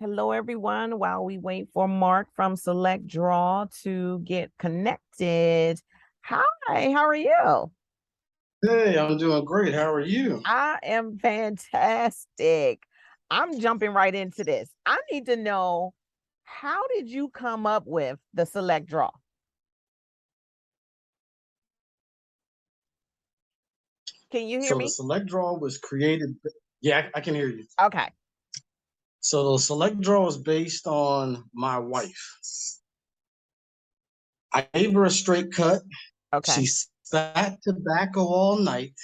Hello, everyone. While we wait for Mark from Select Draw to get connected. Hi, how are you? Hey, I'm doing great. How are you? I am fantastic. I'm jumping right into this. I need to know, how did you come up with the Select Draw? Can you hear So the me? select draw was created. Yeah, I can hear you. Okay. So the select draw is based on my wife. I gave her a straight cut. Okay. She spat tobacco all night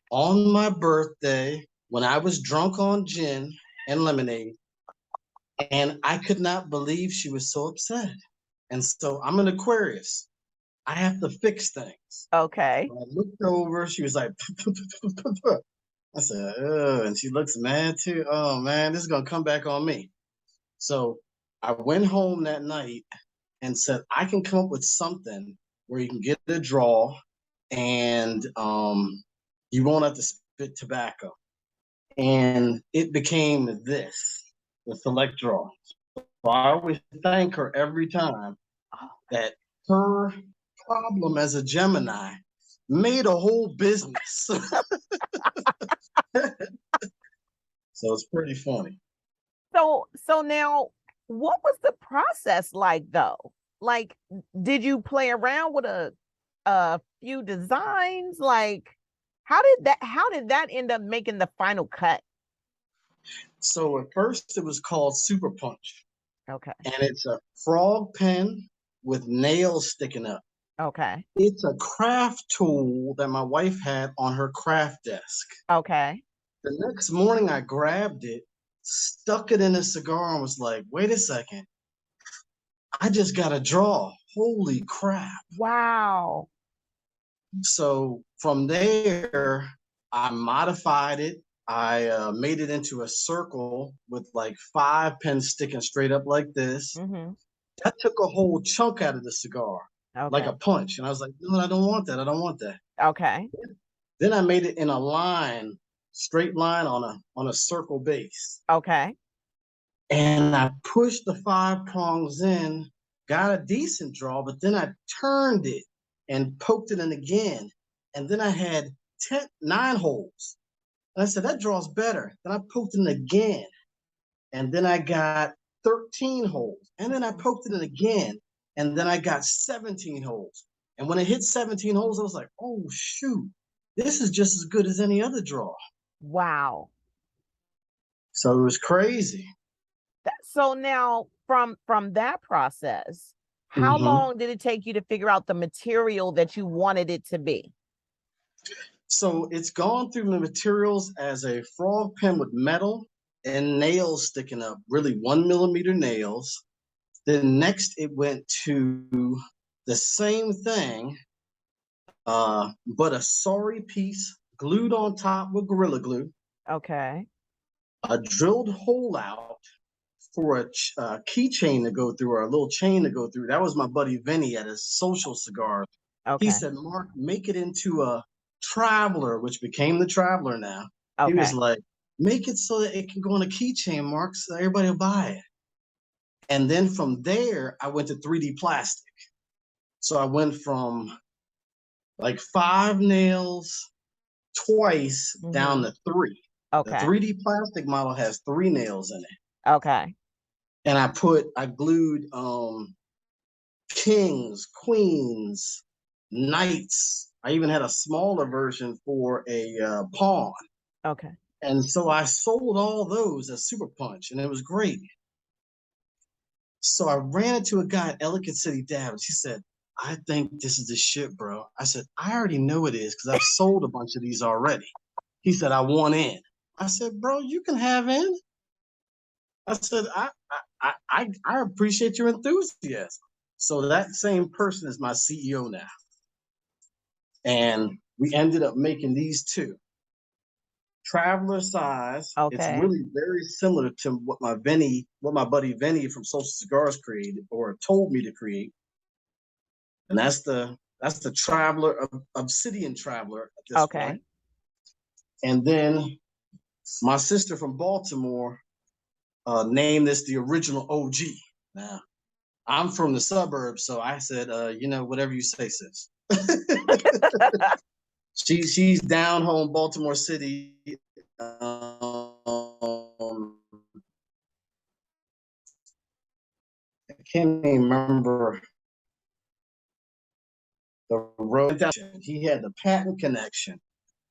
on my birthday when I was drunk on gin and lemonade. And I could not believe she was so upset. And so I'm an Aquarius. I have to fix things. Okay. I looked over. She was like, I said, oh, and she looks mad too. Oh man, this is gonna come back on me. So I went home that night and said, I can come up with something where you can get a draw and you won't have to spit tobacco. And it became this, the select draw. So I always thank her every time Oh, that her problem as a Gemini made a whole business. So it's pretty funny. so now, what was the process like though? Like, did you play around with a few designs? Like, how did that end up making the final cut? So at first it was called Super Punch, Okay. and it's a frog pen with nails sticking up. Okay. It's a craft tool that my wife had on her craft desk. Okay. The next morning I grabbed it, stuck it in a cigar, and was like, wait a second, I just got a draw. Holy crap. Wow. So from there, I modified it. I made it into a circle with like 5 pens sticking straight up like this. Mm-hmm. That took a whole chunk out of the cigar, like Okay. a punch. And I was like, no, I don't want that. I don't want that. Okay. Then I made it in a line, straight line on a circle base. Okay. And I pushed the 5 prongs in, got a decent draw, but then I turned it and poked it in again. And then I had 9 holes. And I said, that draw's better. Then I poked it in again. And then I got 13 holes. And then I poked it in again. And then I got 17 holes. And when I hit 17 holes, I was like, oh, shoot, this is just as good as any other draw. Wow. So it was crazy. So now, from that process, how Mm-hmm. long did it take you to figure out the material that you wanted it to be? So it's gone through the materials as a frog pen with metal and nails sticking up, really 1 millimeter nails. Then next it went to the same thing, but a sorry piece glued on top with Gorilla Glue, Okay. a drilled hole out for a keychain to go through or a little chain to go through. That was my buddy Vinny at his social cigars. He Okay. said, Mark, make it into a traveler, which became the traveler now. He was Okay. like, make it so that it can go on a keychain, Mark, so everybody will buy it. And then from there, I went to 3D plastic. So I went from like 5 nails twice down Mm-hmm. to 3. The Okay. 3D plastic model has 3 nails in it. Okay. And I glued kings, queens, knights. I even had a smaller version for a pawn. Okay. And so I sold all those as Super Punch, and it was great. So I ran into a guy at Ellicott City Dabs. He said, I think this is the shit, bro. I said, I already know it is because I've sold a bunch of these already. He said, I want in. I said, bro, you can have in. I said, I appreciate your enthusiasm. So that same person is my CEO now. And we ended up making these two. Traveler size. It's Okay. really very similar to what my buddy Vinny from Social Cigars created or told me to create. And that's the Traveler Obsidian Traveler at this Okay. point. And then my sister from Baltimore name this the original OG. Now, I'm from the suburbs, so I said, whatever you say, sis. She's down home, Baltimore City. I can't even remember the road. He had the patent connection.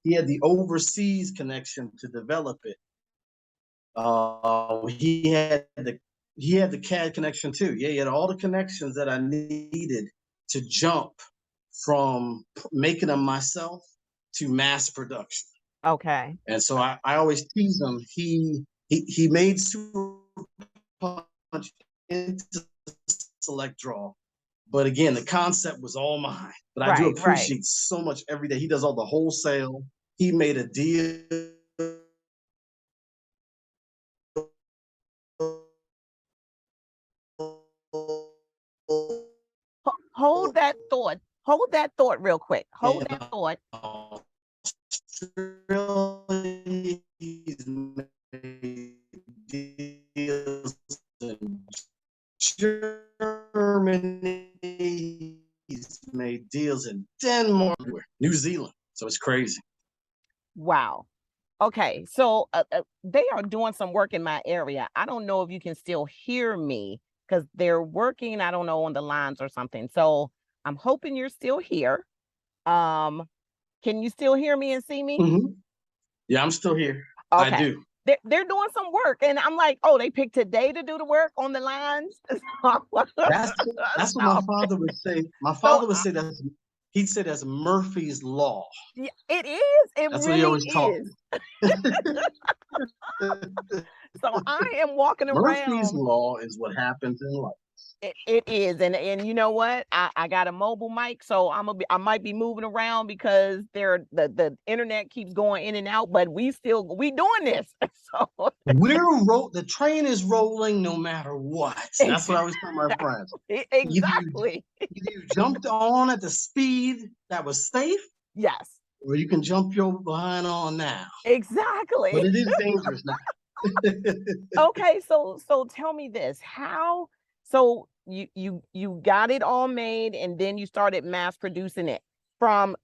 He had the overseas connection to develop it. He had the CAD connection too. Yeah, he had all the connections that I needed to jump from making them myself to mass production. Okay. And so I always tease him. He made Super Punch into Select Draw, but again, the concept was all mine. But I do Right, right. appreciate so much every day. He does all the wholesale. He made a deal. Hold that thought. Hold that thought real quick. Hold that thought. He's made deals in Germany. He's made deals in Denmark, New Zealand. So it's crazy. Wow. Okay, so they are doing some work in my area. I don't know if you can still hear me because they're working, I don't know, on the lines or something. So I'm hoping you're still here. Can you still hear me and see me? Mm-hmm. Yeah, I'm still here. Okay. I do. They're doing some work, and I'm like, oh, they picked today to do the work on the lines. That's what my father would say. My father would say that he'd say that's Murphy's Law. Yeah, it is. It That's really what he always taught is. me. So I am walking Murphy's around. Law is what happens in life. It is, and you know what? I got a mobile mic, so I might be moving around because the internet keeps going in and out, but we doing this. So The train is rolling no matter what. That's what I always tell my friends. Exactly. Either you jumped on at the speed that was safe, Yes. or you can jump your behind on now. Exactly. But it is dangerous now. Okay, so tell me this. How so you got it all made and then you started mass producing it from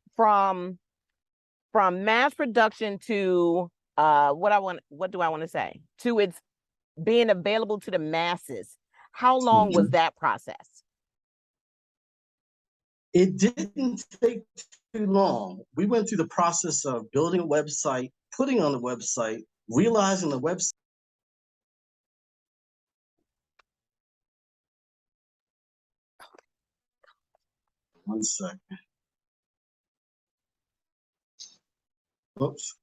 mass production to what do I want to say? To its being available to the masses. How long was that process? It didn't take too long. We went through the process of building a website, putting on the website, realizing the website. One second. Oops.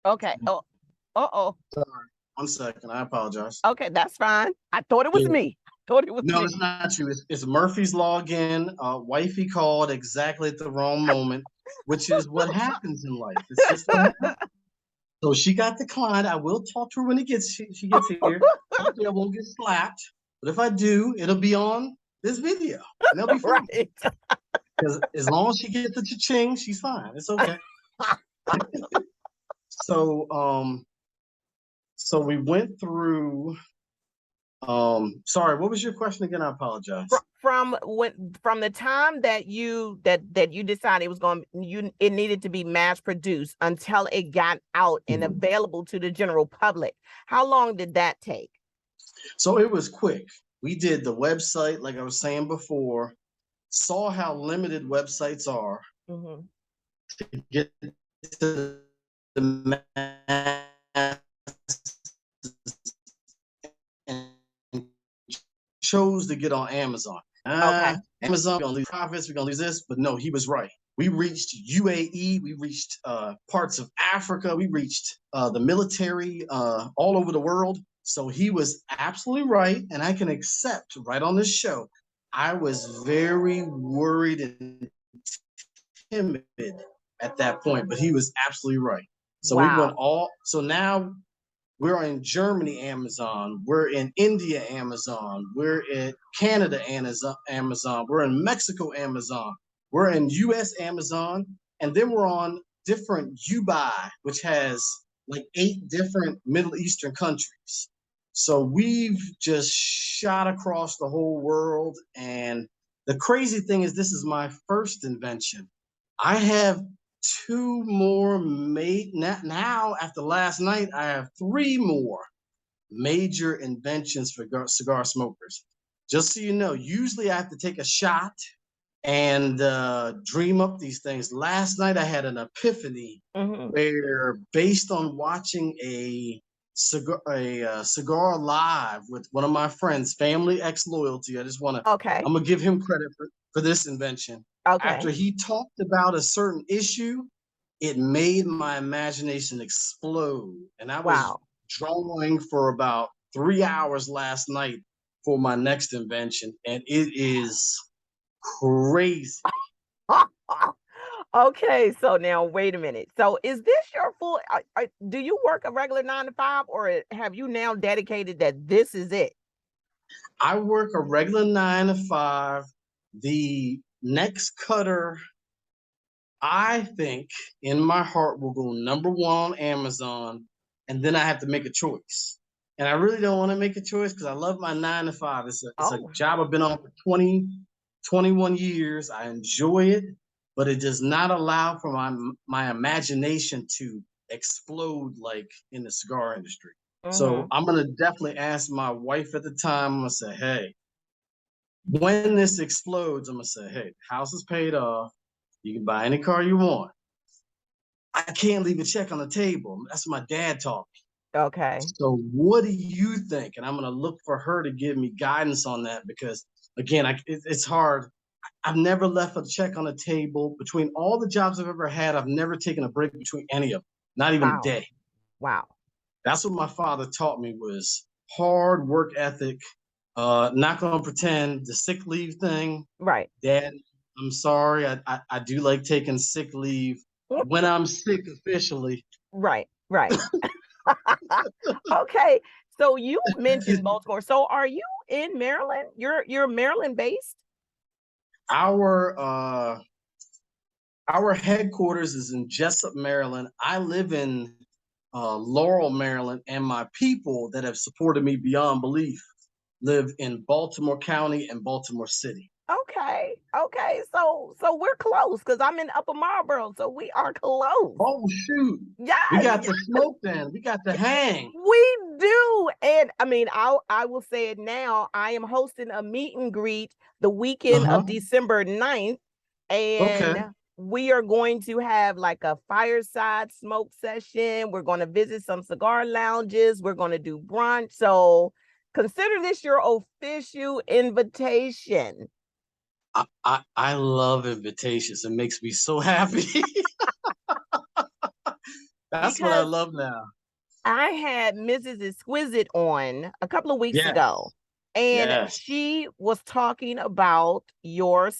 Okay. Oh, uh-oh. Sorry. 1 second. I apologize. Okay, that's fine. I thought it was me. Thought it was No, me. it's not you. It's Murphy's Law again. Wifey called exactly at the wrong moment, which is what happens in life. It's just what happens. So she got declined. I will talk to her when she gets here. Hopefully I won't get slapped. But if I do, it'll be on this video. And they'll be fine. Right. Because as long as she gets the cha-ching, she's fine. It's okay. So so we went through sorry, what was your question again? I apologize. From the time that you decided it needed to be mass produced until it got out and available to the general public, how long did that take? So it was quick. We did the website, like I was saying before, saw how limited websites are to get to the mass, and chose to get on Amazon. Okay. Amazon, we're gonna lose profits, we're gonna lose this, but no, he was right. We reached UAE, we reached parts of Africa, we reached the military all over the world. So he was absolutely right, and I can accept right on this show. I was very worried and timid at that point, but he was absolutely right. So we went Wow. so now we're in Germany, Amazon. We're in India, Amazon. We're in Canada, Amazon. We're in Mexico, Amazon. We're in US, Amazon. And then we're on different Dubai, which has like 8 different Middle Eastern countries. So we've just shot across the whole world. And the crazy thing is, this is my first invention. I have two more made now. After last night, I have three more major inventions for cigar smokers. Just so you know, usually I have to take a shot and dream up these things. Last night I had an epiphany where, based on watching a cigar live with one of my friends, Family X Loyalty, Okay. I'm gonna give him credit for this invention. Okay. After he talked about a certain issue, it made my imagination explode. And I was Wow. drawing for about 3 hours last night for my next invention, and it is crazy. Okay, so now wait a minute. So is this your full do you work a regular 9 to 5, or have you now dedicated that this is it? I work a regular 9 to 5. The next cutter, I think, in my heart, will go #1 on Amazon, and then I have to make a choice. And I really don't want to make a choice because I love my 9 to 5. It's a Oh, job I've been on for 21 years. I enjoy it, but it does not allow for my imagination to explode like in the cigar industry. So mhm. I'm gonna definitely ask my wife at the time. I'm gonna say, hey, when this explodes, I'm gonna say, hey, the house is paid off. You can buy any car you want. I can't leave a check on the table. That's what my dad taught me. Okay. So what do you think? And I'm gonna look for her to give me guidance on that because, again, it's hard. I've never left a check on the table. Between all the jobs I've ever had, I've never taken a break between any of them, not even a Wow. day. Wow. That's what my father taught me, was hard work ethic. Not gonna pretend the sick leave thing. Right. Dad, I'm sorry. I do like taking sick leave when I'm sick officially. Right. Right. Okay. So you mentioned Baltimore. So are you in Maryland? You're Maryland based? Our our headquarters is in Jessup, Maryland. I live in Laurel, Maryland, and my people that have supported me beyond belief live in Baltimore County and Baltimore City. Okay. Okay. So we're close because I'm in Upper Marlboro. So we are close. Oh shoot, we Yes, got the smoke then. We got the hang. we do. And I mean, I will say it now. I am hosting a meet and greet the weekend Uh-huh. of December 9th, Okay. and we are going to have like a fireside smoke session. We're going to visit some cigar lounges. We're going to do brunch. So consider this your official invitation. I love invitations. It makes me so happy. That's what I Because love now. I had Mrs. Exquisite on a couple of weeks Yes, ago, and yes. she was talking about your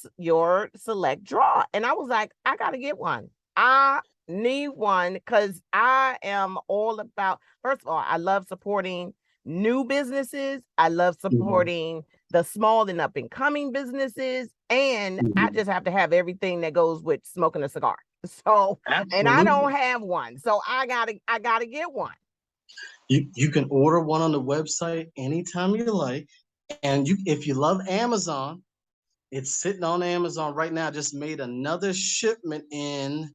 select draw, and I was like, I gotta get one. I need one because I am all about. First of all, I love supporting new businesses. I love Mhm, supporting the small and up and coming businesses, and I mhm. just have to have everything that goes with smoking a cigar. So, and I don't Absolutely. have one, so I gotta get one. You can order one on the website anytime you like. And if you love Amazon, it's sitting on Amazon right now. Just made another shipment in,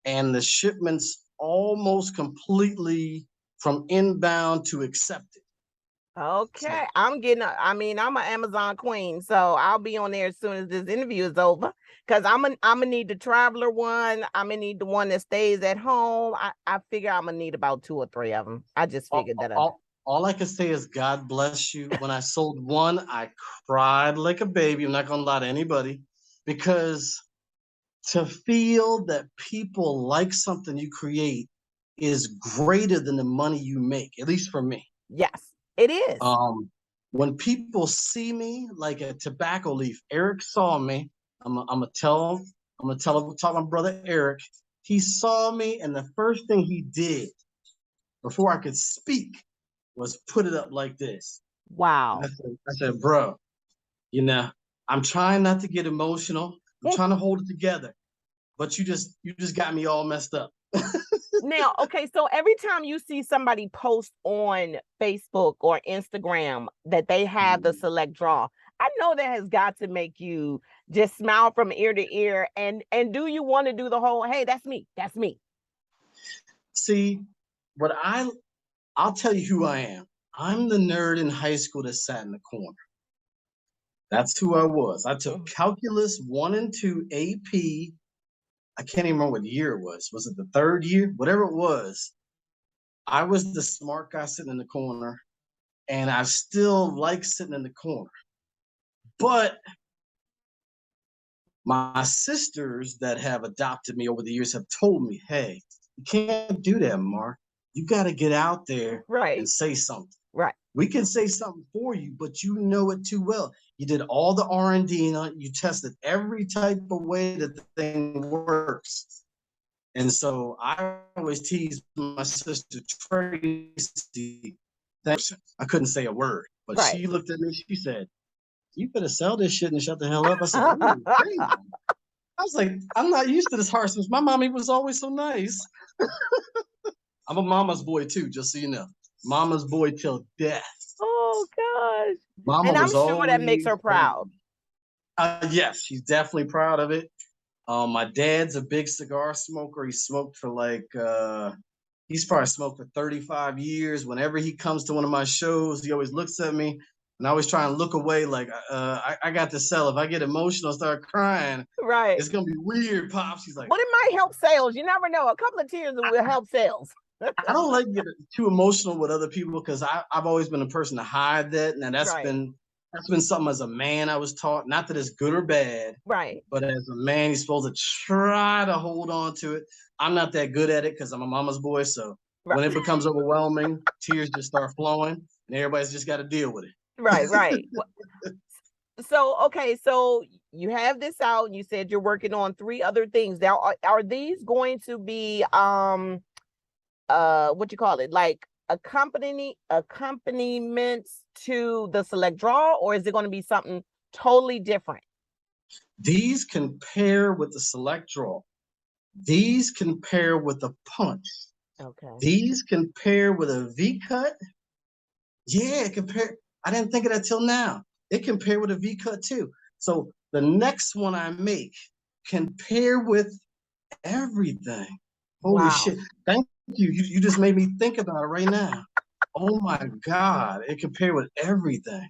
and the shipment's almost completely from inbound to accepted. So Okay, I mean, I'm an Amazon queen, so I'll be on there as soon as this interview is over. Cause I'm gonna need the traveler one. I'm gonna need the one that stays at home. I figure I'm gonna need about two or three of them. I just all, figured that. all I can say is God bless you. When I sold one, I cried like a baby. I'm not gonna lie to anybody, because to feel that people like something you create is greater than the money you make, at least for me. Yes, it is. Um, when people see me like a tobacco leaf, Eric saw me. I'm gonna tell him. Talk to my brother Eric. He saw me, and the first thing he did before I could speak was put it up like this. And Wow. I said, bro, you know, I'm trying not to get emotional. I'm trying to hold it together, but you just got me all messed up. Now, okay, so every time you see somebody post on Facebook or Instagram that they have the select draw, I know that has got to make you just smile from ear to ear. And do you want to do the whole, hey, that's me, that's me? See, what I'll tell you who I am. I'm the nerd in high school that sat in the corner. That's who I was. I took calculus 1 and 2 AP. I can't even remember what year it was. Was it the third year? Whatever it was. I was the smart guy sitting in the corner, and I still like sitting in the corner. But my sisters that have adopted me over the years have told me, hey, you can't do that, Mark. You got to get out there and Right, say something. right, We can say something for you, but you know it too well. You did all the R&D on it. You tested every type of way that the thing works. And so I always tease my sister Tracy. I couldn't say a word, but right. she looked at me. She said, "You better sell this shit and shut the hell up." I said, "Oh, damn." I was like, "I'm not used to this harshness. My mommy was always so nice." I'm a mama's boy too, just so you know. Mama's boy till death. Oh gosh. Mama And I'm was sure that makes always her proud. yes, she's definitely proud of it. My dad's a big cigar smoker. He smoked for he's probably smoked for 35 years. Whenever he comes to one of my shows, he always looks at me and I always try and look away like, I got to sell. If I get emotional, start crying, Right. it's going to be weird, Pops. He's like, But it might help sales. You never know. A couple of tears will help sales. I don't like to get too emotional with other people because I've always been a person to hide that. Now Right, that's been something as a man I was taught. Not that it's good or bad, right, but as a man, you're supposed to try to hold on to it. I'm not that good at it because I'm a mama's boy. So right, when it becomes overwhelming, tears just start flowing, and everybody's just got to deal with it. right, right. So, okay, so you have this out, and you said you're working on 3 other things. Now, are these going to be what you call it, like accompaniments to the select draw, or is it going to be something totally different? These can pair with the select draw. These can pair with a punch. Okay. These can pair with a V cut. Yeah, it can pair. I didn't think of that till now. It can pair with a V cut too. So the next one I make can pair with everything. Holy Wow. shit. Thank you. You just made me think about it right now. Oh my God. It can pair with everything.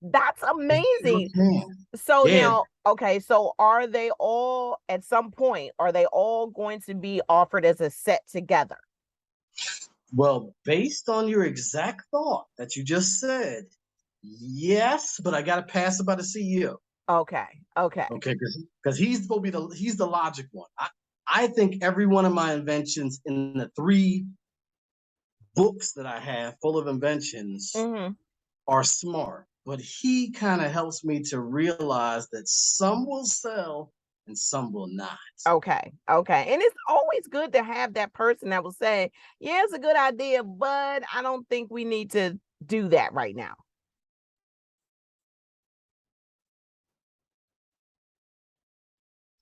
That's It sure amazing. can. So Yeah. now, okay, so are they all at some point, are they all going to be offered as a set together? Well, based on your exact thought that you just said, yes, but I gotta pass it by the CEO. Okay, okay. Okay, because he's supposed to be he's the logic one. I think every one of my inventions in the 3 books that I have full of inventions Hmm. are smart, but he kind of helps me to realize that some will sell and some will not. Okay, okay. And it's always good to have that person that will say, yeah, it's a good idea, but I don't think we need to do that right now.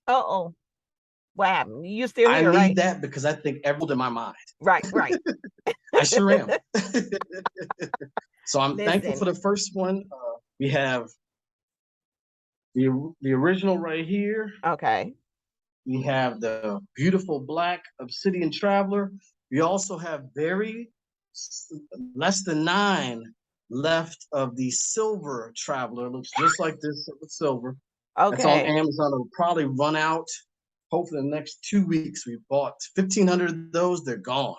Uh-oh. What happened? You still I here, need right? that because I think everyone in my mind. Right, right. I sure am. So I'm thankful for Listen, the first one. We have the original right here. okay. We have the beautiful black Obsidian Traveler. We also have less than 9 left of the silver Traveler. It looks just like this with silver. That's on Okay. Amazon. It'll probably run out. Hopefully, in the next 2 weeks. We bought 1,500 of those. They're gone.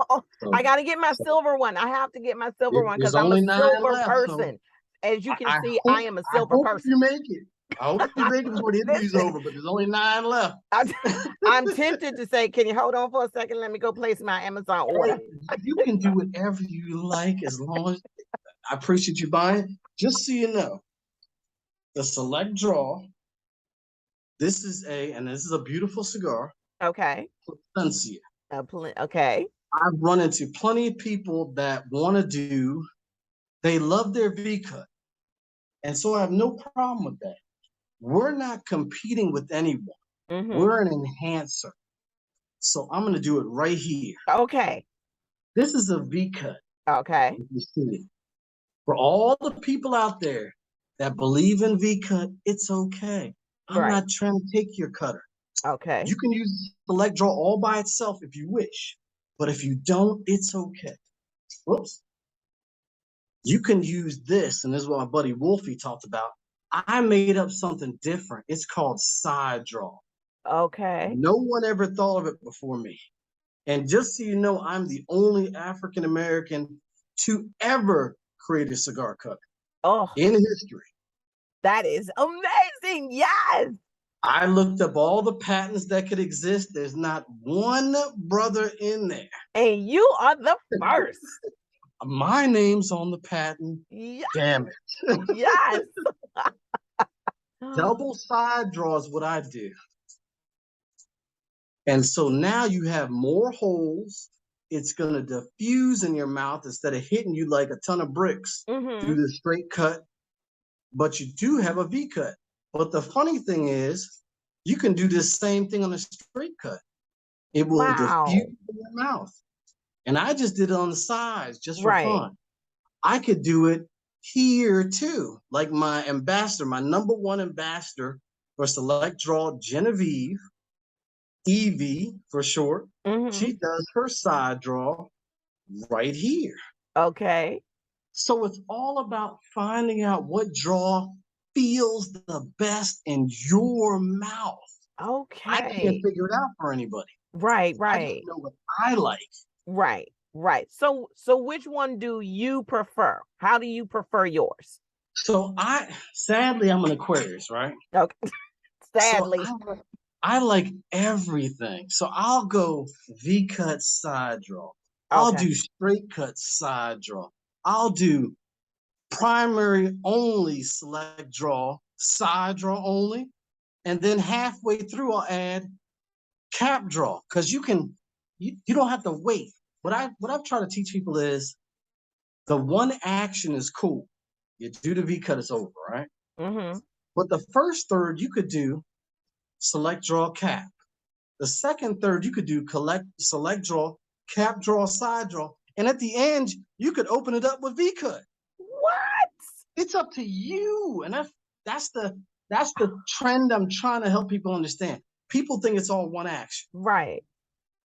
Oh, So, I got to get my so silver one. I have to get my silver one because there's I'm a only 9 silver left. So person. As you can I see, I hope am a I silver hope person. you make it. I hope you make it before the interview's Listen, over. But there's only 9 left. I'm tempted to say, can you hold on for a second? Let me go place my Amazon order. Hey, you can do whatever you like as long as I appreciate you buying. Just so you know, the select draw. This is a beautiful cigar. Okay. Placencia. Okay. I've run into plenty of people that want to do. They love their V cut, and so I have no problem with that. We're not competing with anyone. Mm-hmm. We're an enhancer. So I'm going to do it right here. Okay. This is a V cut. Okay. You see it. For all the people out there that believe in V cut, it's okay. I'm Right. not trying to take your cutter. Okay. You can use select draw all by itself if you wish, but if you don't, it's okay. Whoops. You can use this, and this is what my buddy Wolfie talked about. I made up something different. It's called side draw. Okay. No one ever thought of it before me. And just so you know, I'm the only African American to ever create a cigar cutter Oh, in history. that is amazing. Yes. I looked up all the patents that could exist. There's not one brother in there. And you are the first. My name's on the patent. Yes. Damn it. Yes. Double side draw is what I do. And so now you have more holes. It's going to diffuse in your mouth instead of hitting you like a ton of bricks through the straight cut. But you do have a V cut. But the funny thing is, you can do this same thing on a straight cut. It will diffuse in your mouth. And I just did it on the sides just for fun. I could do it here too. Like my ambassador, my #1 ambassador for Select Draw, Genevieve, Evie for short. She does her side draw right here. Okay. So it's all about finding out what draw feels the best in your mouth. Okay. I can't figure it out for anybody. Right. I just know what I like. Right. Right. So which one do you prefer? How do you prefer yours? So sadly, I'm an Aquarius, right? Okay. Sadly. So I like everything. So I'll go V cut side draw. I'll do straight cut side draw. I'll do primary only select draw, side draw only. And then halfway through, I'll add cap draw. Because you don't have to wait. What I've tried to teach people is the one action is cool. You do the V cut, it's over, right? But the first third you could do select draw cap. The second third you could do select draw, cap draw, side draw. And at the end, you could open it up with V cut. What? It's up to you. And that's the trend I'm trying to help people understand. People think it's all one action. Right.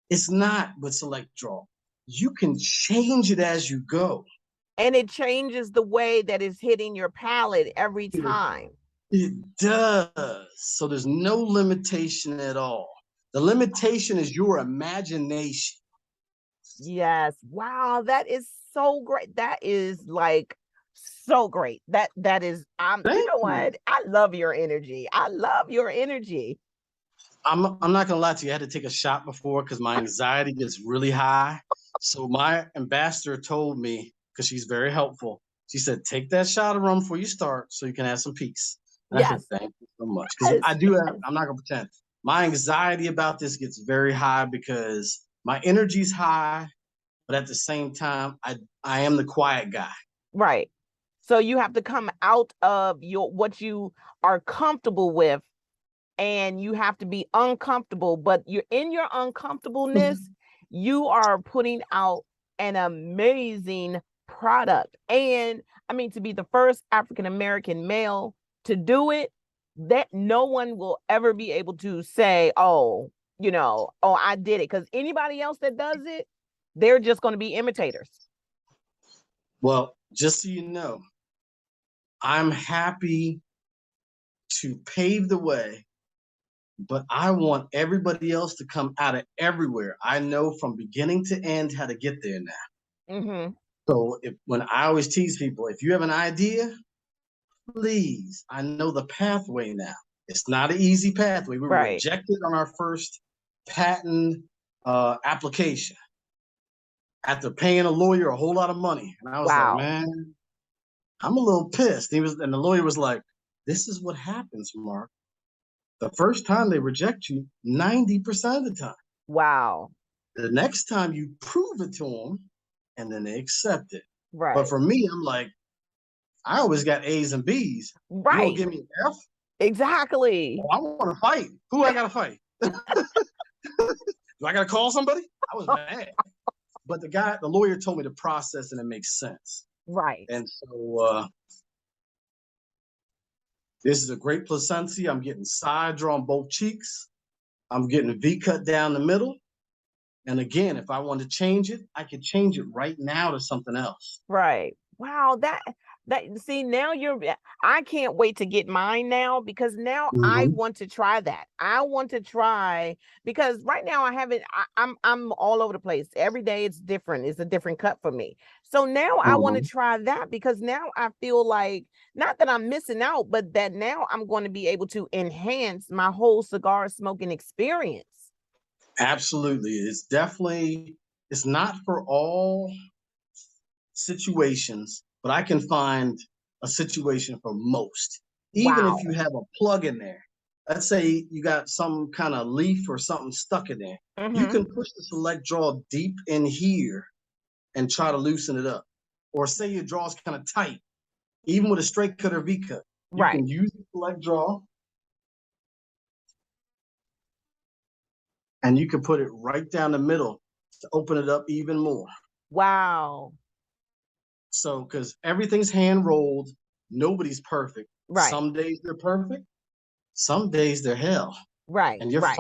It's not with select draw. You can change it as you go. And it changes the way that it's hitting your palate every time. It does. So there's no limitation at all. The limitation is your imagination. Yes. Wow, that is so great. That is like so great. That is you know what? I love your energy. I love your energy. I'm not gonna lie to you. I had to take a shot before because my anxiety gets really high. So my ambassador told me, because she's very helpful, she said, take that shot of rum before you start so you can have some peace. And I said, thank you so much. Because I'm not gonna pretend. My anxiety about this gets very high because my energy's high, but at the same time, I am the quiet guy. Right. So you have to come out of what you are comfortable with, and you have to be uncomfortable, but you're in your uncomfortableness, you are putting out an amazing product. And I mean, to be the first African American male to do it, that no one will ever be able to say, oh, I did it. Because anybody else that does it, they're just going to be imitators. Well, just so you know, I'm happy to pave the way, but I want everybody else to come out of everywhere. I know from beginning to end how to get there now. So when I always tease people, if you have an idea, please, I know the pathway now. It's not an easy pathway. We were rejected on our first patent application after paying a lawyer a whole lot of money. And I was like, man, I'm a little pissed. And the lawyer was like, this is what happens, Mark. The first time they reject you, 90% of the time. Wow. The next time you prove it to them, and then they accept it. Right. But for me, I'm like, I always got A's and B's. Right. You don't give me an F? Exactly. Oh, I want to fight. Who I got to fight? Do I got to call somebody? I was mad. But the lawyer told me the process and it makes sense. Right. And so this is a great placencia. I'm getting side draw on both cheeks. I'm getting a V cut down the middle. And again, if I want to change it, I could change it right now to something else. Right. Wow, that see now I can't wait to get mine now because now I Mm-hmm. want to try that. I want to try because right now I haven't I'm all over the place. Every day it's different. It's a different cut for me. So now I want to Mm-hmm. try that because now I feel like not that I'm missing out, but that now I'm going to be able to enhance my whole cigar smoking experience. Absolutely. It's not for all situations, but I can find a situation for most. Even if you Wow. have a plug in there, let's say you got some kind of leaf or something stuck in there, you Mm-hmm. can push the select draw deep in here and try to loosen it up. Or say your draw is kind of tight, even with a straight cut or V cut, you Right. can use the select draw and you can put it right down the middle to open it up even more. Wow. So, because everything's hand rolled, nobody's perfect. Right. Some days they're perfect, some days they're hell, Right. and Right.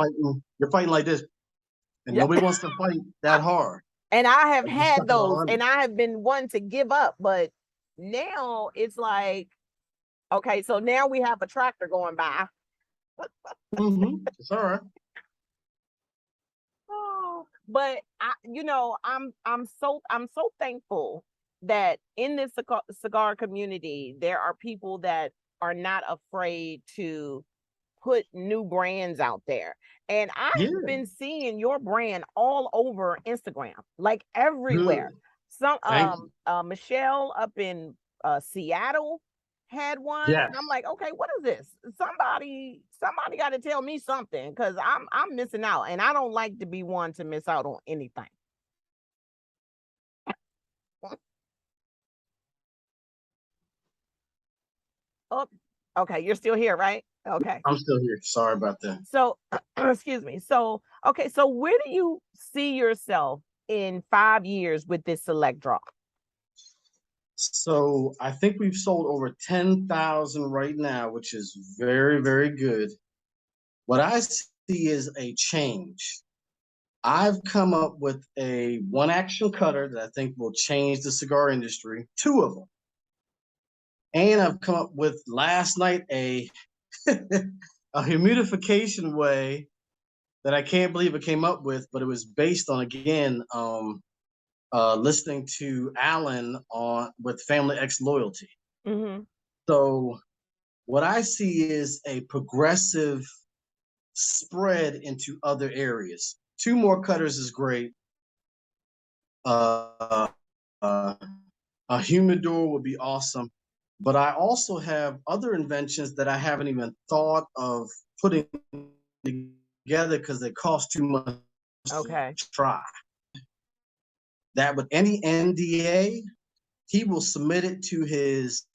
you're fighting like this, and Yeah. nobody wants to fight that hard. And I have Like you're stuck had at those, 100. and I have been one to give up, but now it's like, okay, so now we have a tractor going by. Mm-hmm. It's all right. Oh, but I'm so thankful that in this cigar community there are people that are not afraid to put new brands out there. And I've Yeah, been seeing your brand all over Instagram, like good. everywhere. Some Thank you. Michelle up in Seattle had one, and I'm Yes. like, okay, what is this? Somebody got to tell me something because I'm missing out, and I don't like to be one to miss out on anything. Oh, okay, you're still here, right? Okay. I'm still here. Sorry about that. So, excuse me. So, okay. So, where do you see yourself in 5 years with this select draw? So I think we've sold over 10,000 right now, which is very, very good. What I see is a change. I've come up with a one action cutter that I think will change the cigar industry, two of them. And I've come up with last night a a humidification way that I can't believe I came up with, but it was based on again listening to Alan on with Family X Loyalty. Mm-hmm. So what I see is a progressive spread into other areas. Two more cutters is great. Uh, uh, a humidor would be awesome. But I also have other inventions that I haven't even thought of putting together because they cost too much to Okay. try. That with any NDA, he will submit it to his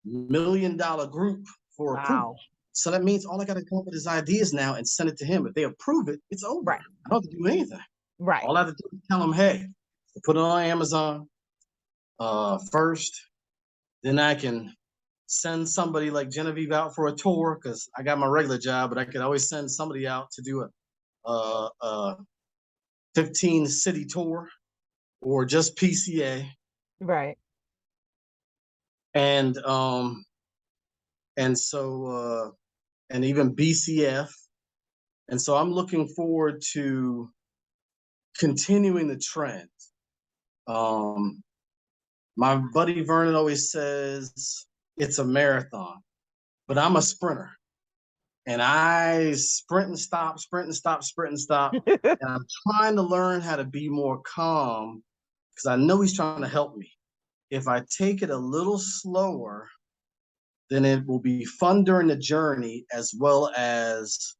$1 million group for approval. Wow. So that means all I got to come up with is ideas now and send it to him. If they approve it, it's over. Right. I don't have to do anything. Right. All I have to do is tell them, hey, put it on Amazon first. Then I can send somebody like Genevieve out for a tour because I got my regular job, but I could always send somebody out to do a 15 city tour or just PCA. Right. And and so and even BCF. And so I'm looking forward to continuing the trend. Um, my buddy Vernon always says it's a marathon, but I'm a sprinter. And I sprint and stop, sprint and stop, sprint and stop. And I'm trying to learn how to be more calm because I know he's trying to help me. If I take it a little slower, then it will be fun during the journey as well as,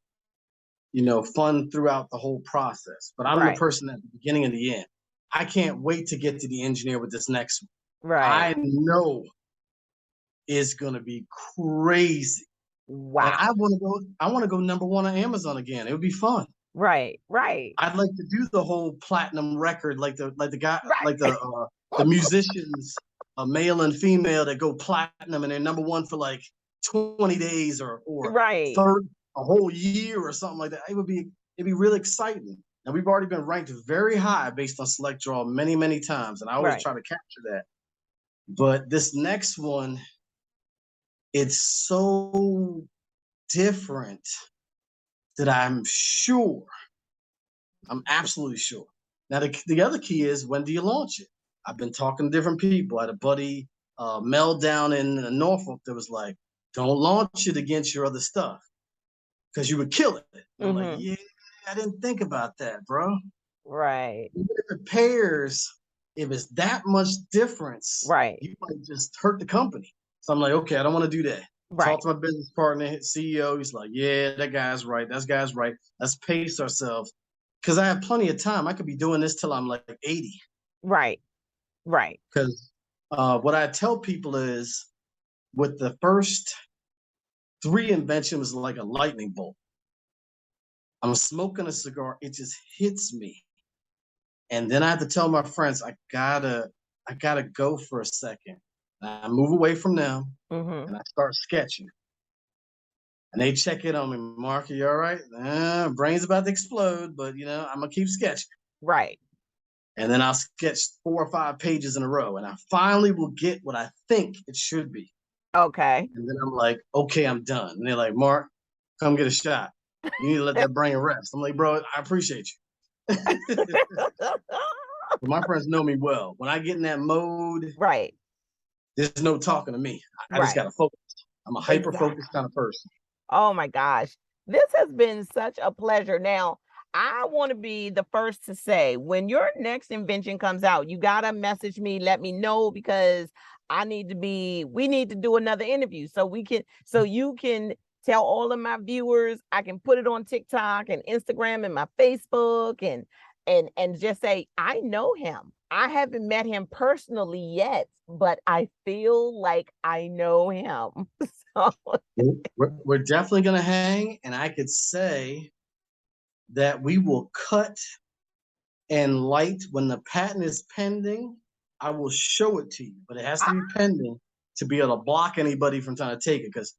fun throughout the whole process. But I'm the Right. person at the beginning and the end. I can't wait to get to the engineer with this next one. Right. I know it's going to be crazy. And I Wow. want to go number one on Amazon again. It would be fun. Right. Right. I'd like to do the whole platinum record, like the guy, like Right. the musicians, male and female, that go platinum and they're number one for like 20 days or Right. a whole year or something like that. It'd be really exciting. And we've already been ranked very high based on Select Draw many times, and I always Right. try to capture that. But this next one, it's so different that I'm absolutely sure. Now, the other key is, when do you launch it? I've been talking to different people. I had a buddy, Mel, down in Norfolk, that was like, don't launch it against your other stuff because you would kill it. And I'm like, Mm-hmm. yeah, I didn't think about that, bro. Right. Even if it pairs, if it's that much difference, Right. you might just hurt the company. So I'm like, okay, I don't want to do that. Talk Right. to my business partner, CEO. He's like, yeah, that guy's right. That guy's right. Let's pace ourselves, because I have plenty of time. I could be doing this till I'm like 80. Right. Right. Because what I tell people is, with the first three inventions, like a lightning bolt. I'm smoking a cigar, it just hits me. And then I have to tell my friends, I gotta go for a second. And I move away from them Mm-hmm. and I start sketching. And they check in on me, Mark, are you all right? Brain's about to explode, but I'm gonna keep sketching. Right. And then I'll sketch 4 or 5 pages in a row, and I finally will get what I think it should be. Okay. And then I'm like, okay, I'm done. And they're like, Mark, come get a shot. You need to let that brain rest. I'm like, bro, I appreciate you. My friends know me well. When I get in that mode, Right. there's no talking to me. I just Right. gotta focus. I'm a hyper focused Exactly. kind of person. Oh my gosh. This has been such a pleasure. Now, I want to be the first to say, when your next invention comes out, you got to message me, let me know, because we need to do another interview so you can tell all of my viewers. I can put it on TikTok and Instagram and my Facebook, and just say, I know him. I haven't met him personally yet, but I feel like I know him. So We're definitely gonna hang, and I could say that we will cut and light when the patent is pending. I will show it to you, but it has to be pending to be able to block anybody from trying to take it. Because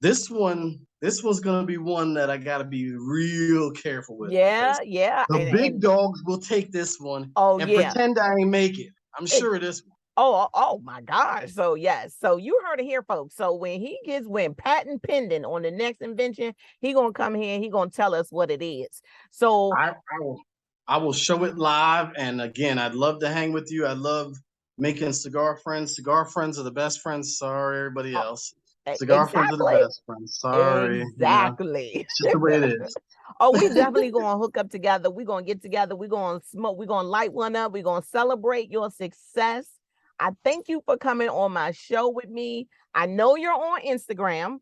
this one's gonna be one that I gotta be real careful with, yeah, because yeah, the big dogs will take this one oh and yeah. pretend I ain't make it. I'm It, sure of this one. oh my gosh. So yes, so you heard it here, folks. So when patent pending on the next invention, he gonna come here and he gonna tell us what it is. So I will show it live. And again, I'd love to hang with you. I love making cigar friends. Cigar friends are the best friends. Sorry, everybody uh, else. Cigar friends are the exactly, best friends. Sorry, exactly. it's just the way it is. Oh, we definitely gonna hook up together. We're gonna get together. We're gonna smoke. We're gonna light one up. We're gonna celebrate your success. I thank you for coming on my show with me. I know you're on Instagram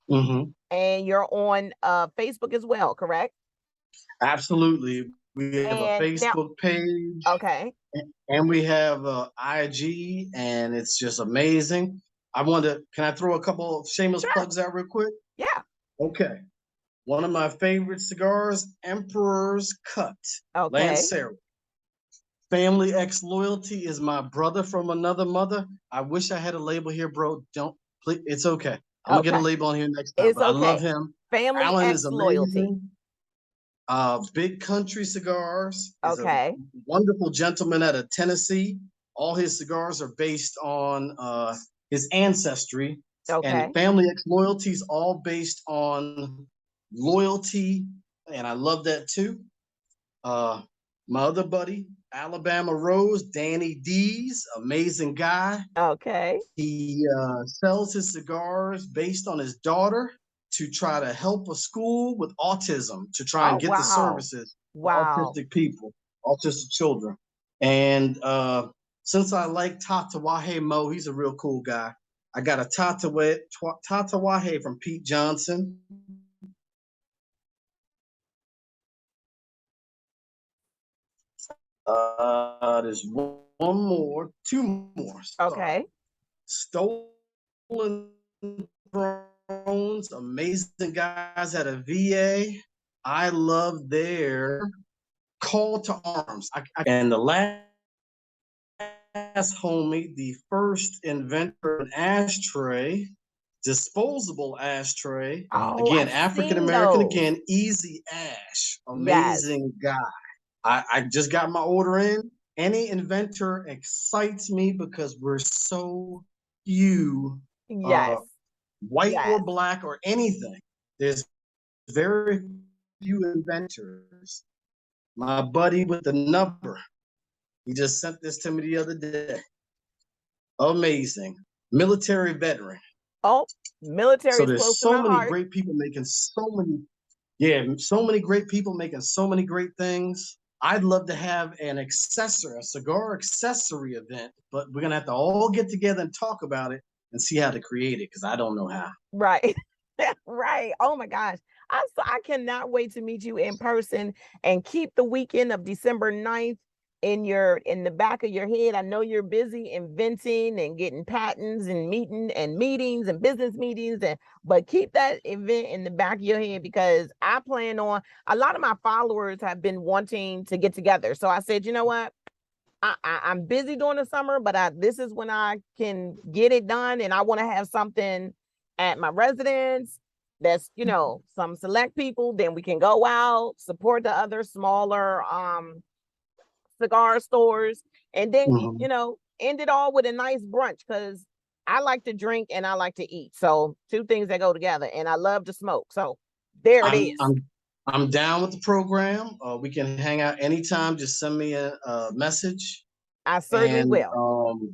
Hmm. and you're on Facebook as well, correct? Absolutely. We have a And now, Facebook page, okay, and we have IG, and it's just amazing. Can I throw a couple of shameless sure, plugs out real quick? yeah, Okay. One of my favorite cigars, Emperor's Cut, okay, Lancero. Family X Loyalty is my brother from another mother. I wish I had a label here, bro. Don't, please. It's okay. I'm gonna get a okay. label on here next time. It's But I love okay. him. Family Alan is X loyalty. amazing. Big Country Cigars is a Okay, wonderful gentleman out of Tennessee. All his cigars are based on his ancestry, and okay, Family X Loyalty is all based on loyalty, and I love that too. Uh, my other buddy, Alabama Rose, Danny D's, amazing guy. okay. He sells his cigars based on his daughter to try to help a school with autism, to try Oh and get the wow, services for wow. autistic people, autistic children. And since I like Tatawahe Mo, he's a real cool guy. I got a Tatawahe from Pete Johnson. There's two more. Sorry. Okay, Stolen from drones, amazing guys at a VA. I love their call to arms. And the last homie, the first inventor an ashtray, disposable ashtray. Oh, Again, I've African seen American. those. Again, Easy Ash, Yes. amazing guy. I just got my order in. Any inventor excites me because we're so few, Yes. white or Yes. black or anything. There's very few inventors. My buddy with the number, he just sent this to me the other day. Amazing. Military veteran. Oh, military So is there's close to so my many heart. great people making so many, yeah, so many great people making so many great things. I'd love to have an accessory, a cigar accessory event, but we're gonna have to all get together and talk about it and see how to create it because I don't know how. Right. Right. Oh my gosh. I cannot wait to meet you in person and keep the weekend of December 9th in the back of your head. I know you're busy inventing and getting patents and meetings and business meetings, but keep that event in the back of your head because I plan on a lot of my followers have been wanting to get together. So I said, you know what? I'm busy during the summer, but this is when I can get it done. And I want to have something at my residence that's, some select people. Then we can go out, support the other smaller cigar stores, and then, Mhm. end it all with a nice brunch because I like to drink and I like to eat. So two things that go together. And I love to smoke. So there it I'm is. I'm I'm down with the program. We can hang out anytime. Just send me a message, I certainly and will.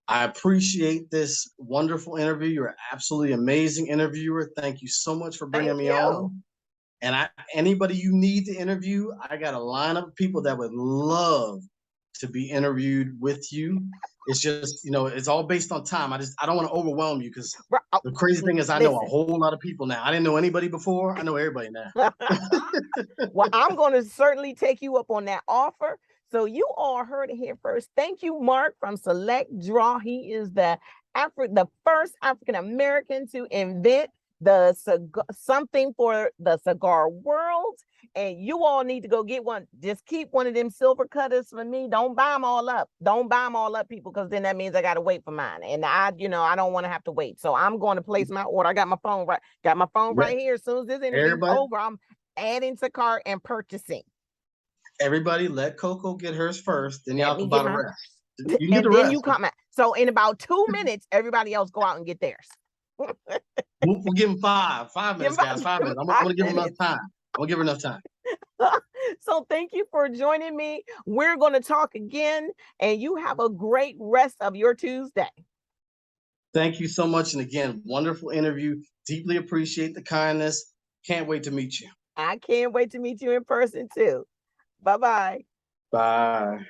I appreciate this wonderful interview. You're an absolutely amazing interviewer. Thank you so much for bringing Thank me you. on. And anybody you need to interview, I got a lineup of people that would love to be interviewed with you. It's just, it's all based on time. I don't want to overwhelm you because the crazy thing is I know a Listen. whole lot of people now. I didn't know anybody before. I know everybody now. Well, I'm going to certainly take you up on that offer. So you all heard it here first. Thank you, Marc from Select Draw. He is the first African American to invent something for the cigar world. And you all need to go get one. Just keep one of them silver cutters for me. Don't buy them all up. Don't buy them all up, people, because then that means I got to wait for mine. And I don't want to have to wait. So I'm going to place my order. I got my phone right here. As soon as this interview's Everybody, over, I'm adding to cart and purchasing. everybody let Coco get hers first, then Let y'all me can buy get the mine rest. first. You can do And the then you rest. come out. So in about 2 minutes, everybody else go out and get theirs. We'll give them 5 minutes, guys. 5 minutes. I'm going to give them enough minutes. time. I'm going to give her enough time. So thank you for joining me. We're going to talk again, and you have a great rest of your Tuesday. Thank you so much. And again, wonderful interview. Deeply appreciate the kindness. Can't wait to meet you. I can't wait to meet you in person too. Bye-bye. Bye.